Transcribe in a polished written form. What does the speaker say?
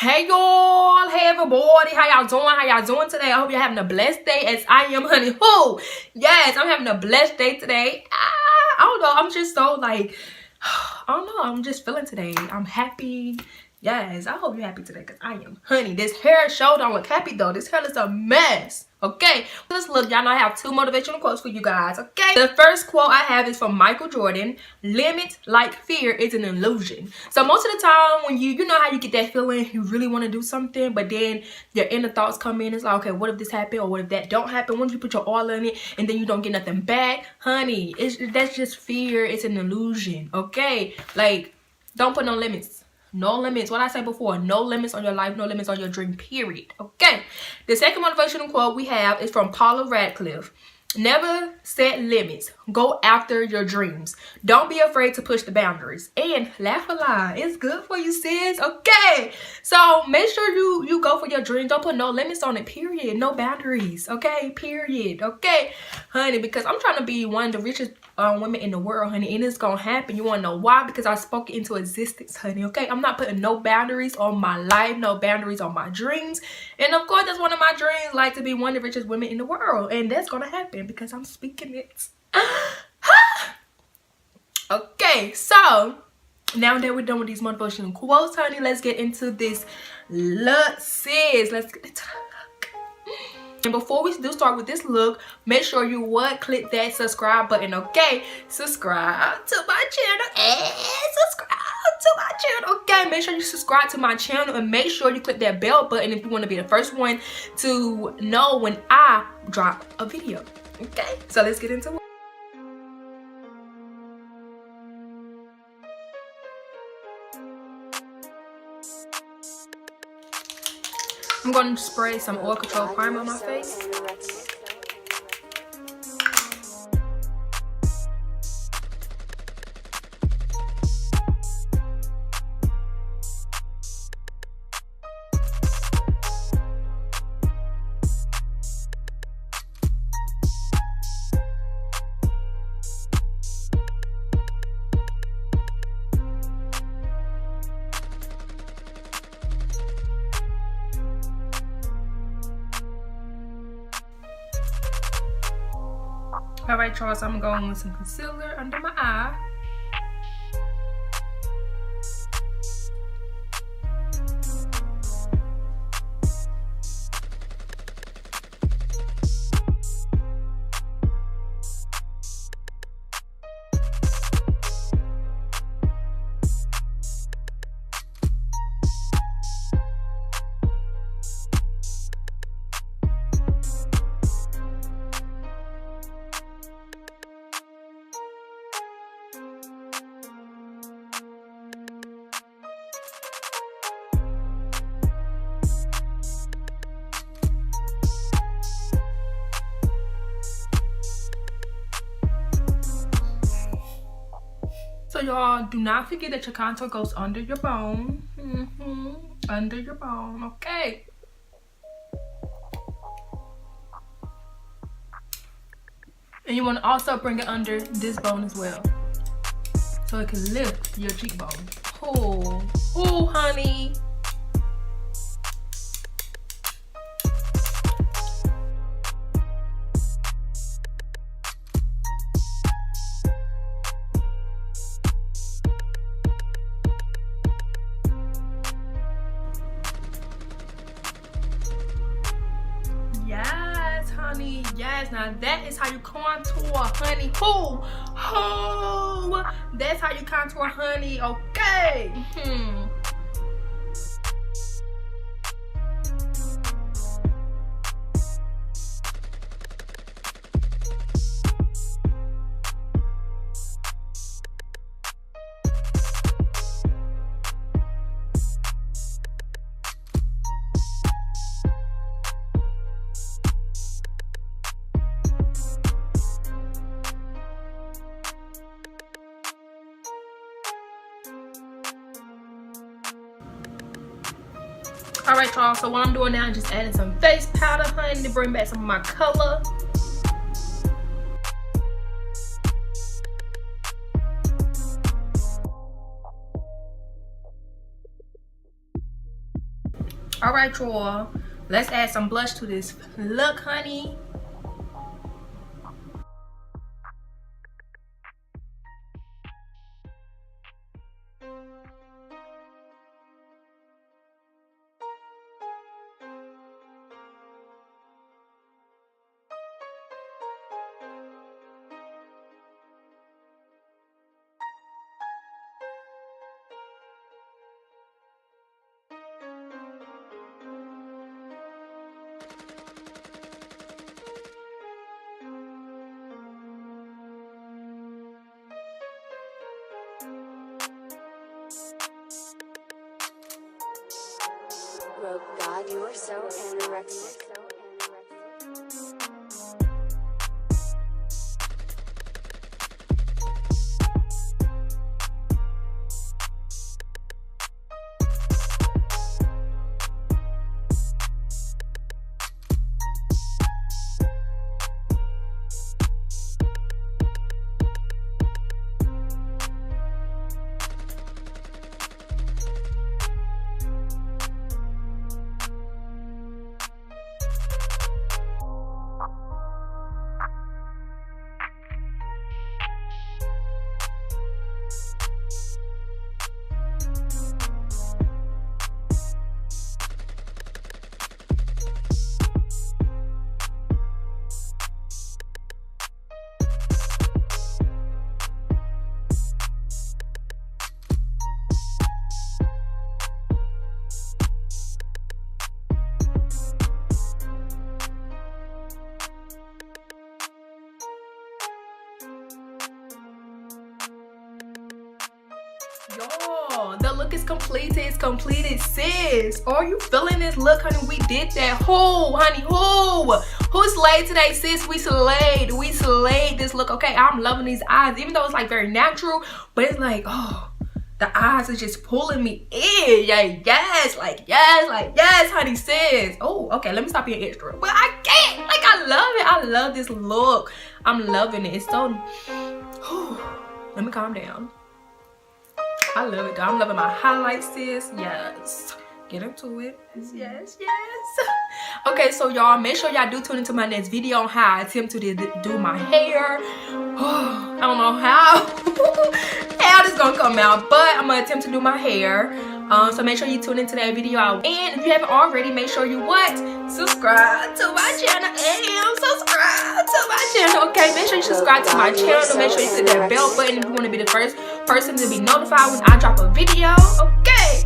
Hey y'all, hey everybody, how y'all doing? How y'all doing today? I hope you're having a blessed day as I am, honey. Who? Yes, I'm having a blessed day today. I don't know, I'm just so like, I don't know, I'm just feeling today. I'm happy. Yes, I hope you're happy today because I am. Honey, this hair showed don't look happy though. This hair is a mess. Okay, let's look. Y'all know I have two motivational quotes for you guys. Okay, the first quote I have is from Michael Jordan. Limit like fear is an illusion. So most of the time when you know how you get that feeling you really want to do something, but then your inner thoughts come in. It's like, okay, what if this happen or what if that don't happen? When you put your all in it and then you don't get nothing back, honey, that's just fear. It's an illusion. Okay, like don't put no limits. No limits. What I said before, no limits on your life, no limits on your dream, period. Okay. The second motivational quote we have is from Paula Radcliffe. Never set limits. Go after your dreams. Don't be afraid to push the boundaries. And laugh a lot. It's good for you, sis. Okay. So make sure you go for your dreams. Don't put no limits on it, period. No boundaries. Okay. Period. Okay. Honey, because I'm trying to be one of the richest women in the world, honey, and it's gonna happen. You want to know why? Because I spoke it into existence, honey. Okay, I'm not putting no boundaries on my life, no boundaries on my dreams, and of course that's one of my dreams, like to be one of the richest women in the world, and that's gonna happen because I'm speaking it. Okay, so now that we're done with these motivational quotes, honey, let's get into this look, sis. Let's get into and before we do start with this look, make sure you click that subscribe button, okay? Subscribe to my channel and subscribe to my channel, okay? Make sure you subscribe to my channel and make sure you click that bell button if you want to be the first one to know when I drop a video, okay? So let's get into it. I'm going to spray some oil control primer on my face. Alright, y'all, so I'm going with some concealer under my eye. So y'all, do not forget that your contour goes under your bone. Under your bone, okay? And you want to also bring it under this bone as well, so it can lift your cheekbone. Oh, honey. Yes, honey. Yes. Now that is how you contour, honey. That's how you contour, honey. Okay. Alright, y'all, so what I'm doing now is just adding some face powder, honey, to bring back some of my color. All right, y'all. Let's add some blush to this look, honey. God, you are so anorexic. Y'all, the look is completed. It's completed, sis. Are you feeling this look, honey? We did that. Who, honey? Who slayed today, sis? We slayed. We slayed this look. Okay, I'm loving these eyes, even though it's like very natural, but it's like, oh, the eyes are just pulling me in. Yeah, yes, honey, sis. Oh, okay, let me stop being extra. But I can't. Like, I love it. I love this look. I'm loving it. It's so. Whew. Let me calm down. I love it, though. I'm loving my highlights, sis. Yes. Get into it. Yes. Okay, so y'all, make sure y'all do tune into my next video on how I attempt to do my hair. I don't know how this gonna come out, but I'm gonna attempt to do my hair. So make sure you tune into that video out. And if you haven't already, make sure you subscribe to my channel. And subscribe to my channel. Okay, make sure you subscribe to my channel. Make sure you hit that bell button if you want to be the first person to be notified when I drop a video. Okay.